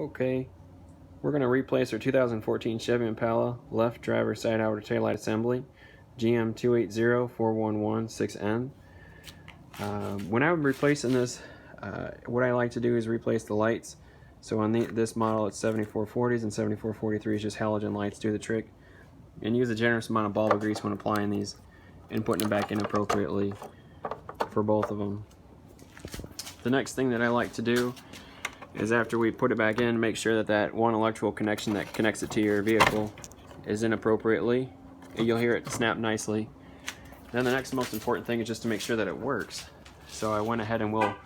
Okay, we're going to replace our 2014 Chevy Impala left driver side outer taillight assembly, GM 280411-6N. When I'm replacing this, what I like to do is replace the lights. So on this model it's 7440s and 7443s, just halogen lights do the trick. And use a generous amount of bulb grease when applying these and putting it back in appropriately for both of them. The next thing that I like to do is after we put it back in, make sure that that one electrical connection that connects it to your vehicle is in appropriately. You'll hear it snap nicely. Then the next most important thing is just to make sure that it works. So I went ahead and we'll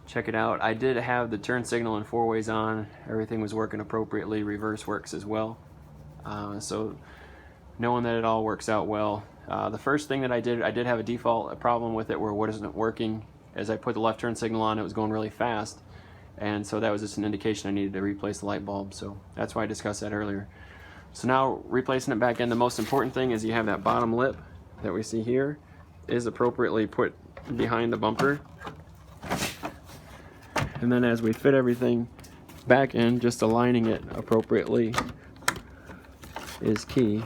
check it out. I did have the turn signal and 4-ways on. Everything was working appropriately. Reverse works as well. So knowing that it all works out well. The first thing that I did have a default problem with it where it wasn't working. As I put the left turn signal on, it was going really fast. And so that was just an indication I needed to replace the light bulb. So that's why I discussed that earlier. So now replacing it back in, the most important thing is you have that bottom lip that we see here is appropriately put behind the bumper. And then as we fit everything back in, just aligning it appropriately is key.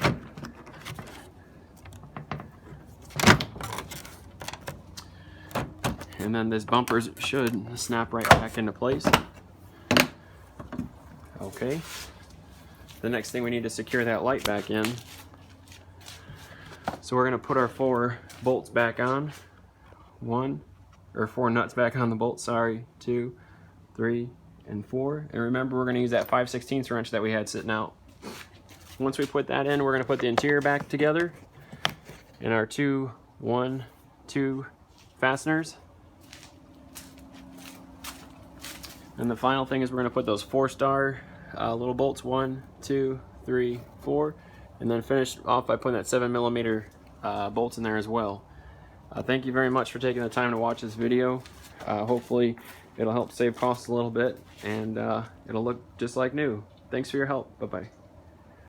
And then this bumper should snap right back into place. Okay. The next thing we need to secure that light back in. So we're going to put our 4 bolts back on. 4 nuts back on the bolt, sorry. 2, 3, and 4. And remember, we're going to use that 5/16 wrench that we had sitting out. Once we put that in, we're going to put the interior back together in our 2, 1, 2 fasteners. And the final thing is we're going to put those 4-star little bolts, 1, 2, 3, 4, and then finish off by putting that 7mm bolts in there as well. Thank you very much for taking the time to watch this video. Hopefully it'll help save costs a little bit, and it'll look just like new. Thanks for your help. Bye-bye.